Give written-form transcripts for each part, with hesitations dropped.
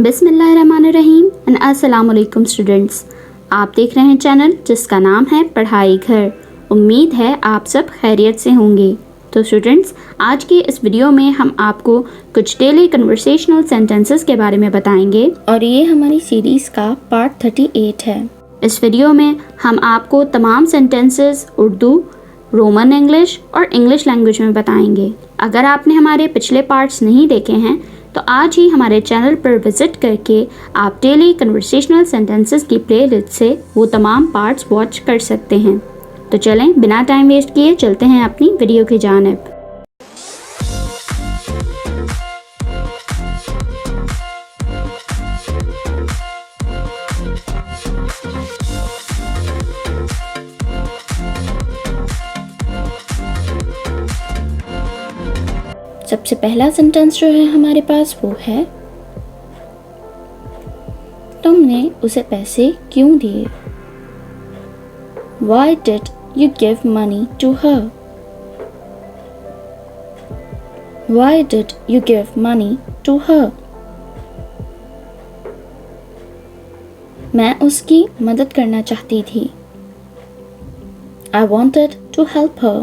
बिस्मिल्लाहिर्रहमानिर्रहीम एंड अस्सलाम वालेकुम स्टूडेंट्स। आप देख रहे हैं चैनल जिसका नाम है पढ़ाई घर। उम्मीद है आप सब खैरियत से होंगे। तो स्टूडेंट्स, आज की इस वीडियो में हम आपको कुछ डेली कन्वर्सेशनल सेंटेंसेस के बारे में बताएंगे और ये हमारी सीरीज़ का पार्ट 38 है। इस वीडियो में हम आपको तमाम सेंटेंसेस उर्दू, रोमन इंग्लिश और इंग्लिश लैंग्वेज में बताएंगे। अगर आपने हमारे पिछले पार्ट्स नहीं देखे हैं तो आज ही हमारे चैनल पर विज़िट करके आप डेली कन्वर्सेशनल सेंटेंसेस की प्लेलिस्ट से वो तमाम पार्ट्स वॉच कर सकते हैं। तो चलें बिना टाइम वेस्ट किए चलते हैं अपनी वीडियो की जानिब। सबसे पहला सेंटेंस जो है हमारे पास वो है, तुमने उसे पैसे क्यों दिए? Why did you give money to her? Why did you give money to her? मैं उसकी मदद करना चाहती थी। I wanted to help her.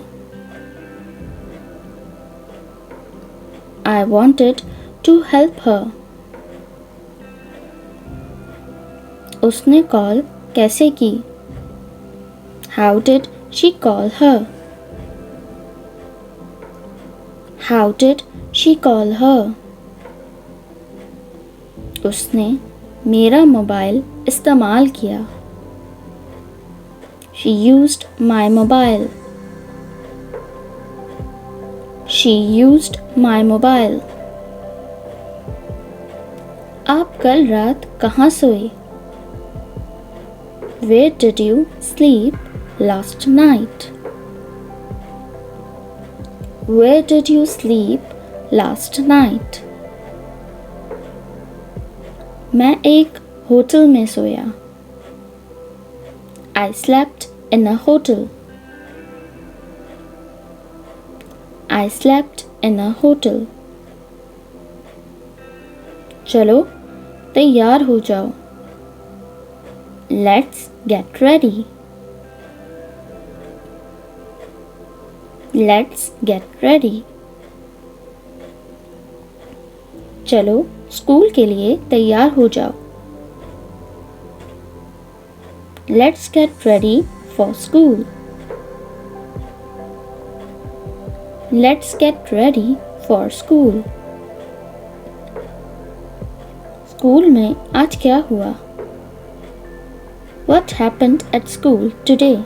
I wanted to help her. उसने कॉल कैसे की? How did she call her? How did she call her? उसने मेरा मोबाइल इस्तेमाल किया। She used my mobile. She used my mobile. आप कल रात कहाँ सोए? Where did you sleep last night? Where did you sleep last night? मैं एक होटल में सोया। I slept in a hotel. I slept in a hotel. चलो तैयार हो जाओ। Let's get ready. Let's get ready. चलो स्कूल के लिए तैयार हो जाओ। Let's get ready for school. Let's get ready for school. School में आज क्या हुआ? What happened at school today?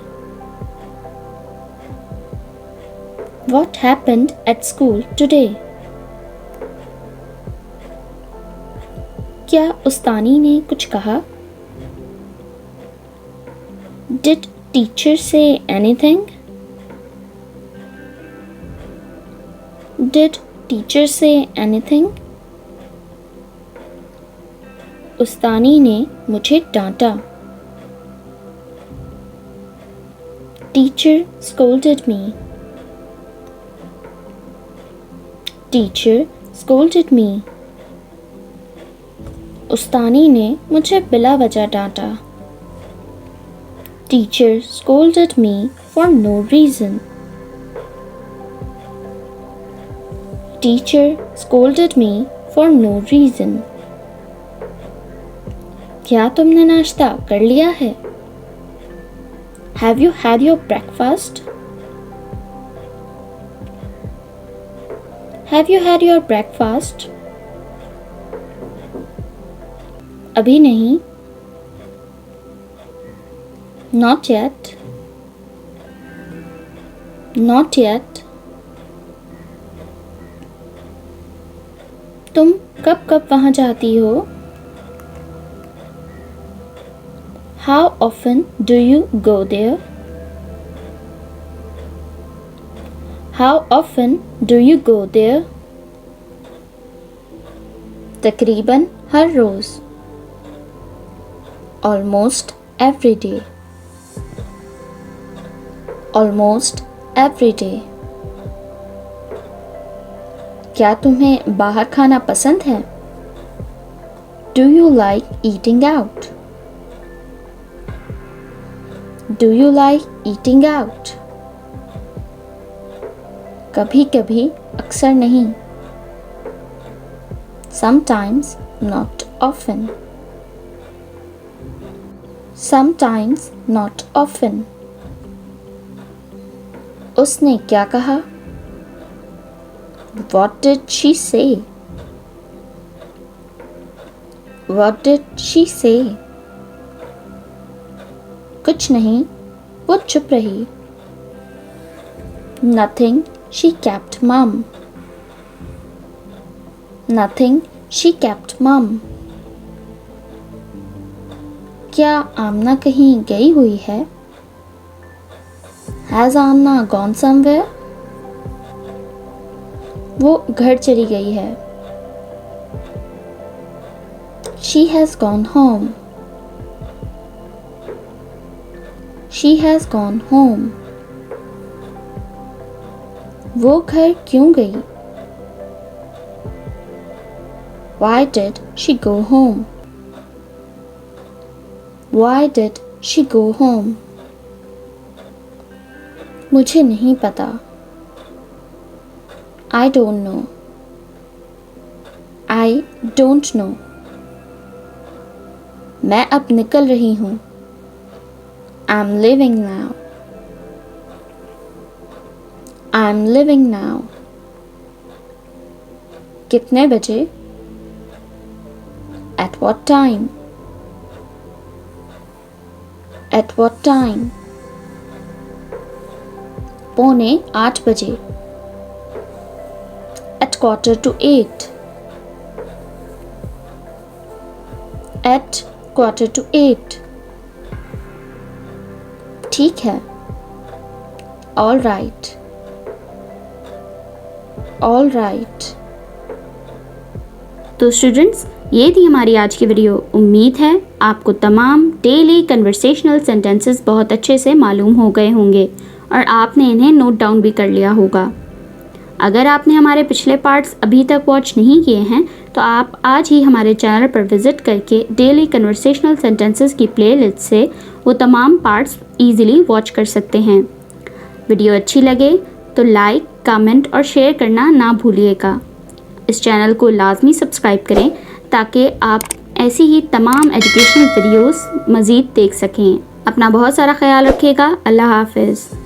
What happened at school today? क्या उस्तानी ने कुछ कहा? Did teacher say anything? Did teacher say anything? उस्तानी ने मुझे डांटा। Teacher scolded me. Teacher scolded me. उस्तानी ने मुझे बिला वजह डांटा। Teacher scolded me for no reason. Teacher scolded me for no reason. क्या तुमने नाश्ता कर लिया है? Have you had your breakfast? Have you had your breakfast? अभी नहीं। Not yet. Not yet. तुम कब कब वहाँ जाती हो? How often do you go there? How often do you go there? तकरीबन हर रोज़। Almost every day. Almost every day. क्या तुम्हें बाहर खाना पसंद है? Do you like eating out? Do you like eating out? कभी कभी, अक्सर नहीं. Sometimes, not often. Sometimes, not often. उसने क्या कहा? What did she say? What did she say? कुछ नहीं, वो चुप रही. Nothing, she kept mum. Nothing, she kept mum. क्या आमना कहीं गई हुई है? Has Anna gone somewhere? वो घर चली गई है. She has gone home. She has gone home. वो घर क्यों गई? Why did she go home? Why did she go home? मुझे नहीं पता. I don't know. I don't know. मैं अब निकल रही हूँ. I'm leaving now. I'm leaving now. कितने बजे? At what time? At what time? 7:45 बजे. At 7:45. At 7:45. ठीक है. All right. All right. तो स्टूडेंट्स, ये थी हमारी आज की वीडियो. उम्मीद है आपको तमाम डेली कन्वर्सेशनल सेंटेंसेस बहुत अच्छे से मालूम हो गए होंगे और आपने इन्हें नोट डाउन भी कर लिया होगा. अगर आपने हमारे पिछले पार्ट्स अभी तक वॉच नहीं किए हैं तो आप आज ही हमारे चैनल पर विज़िट करके डेली कन्वर्सेशनल सेंटेंसेस की प्लेलिस्ट से वो तमाम पार्ट्स इजीली वॉच कर सकते हैं. वीडियो अच्छी लगे तो लाइक, कमेंट और शेयर करना ना भूलिएगा. इस चैनल को लाजमी सब्सक्राइब करें ताकि आप ऐसी ही तमाम एजुकेशनल वीडियोस मज़ीद देख सकें. अपना बहुत सारा ख्याल रखिएगा. अल्लाह हाफ़िज़.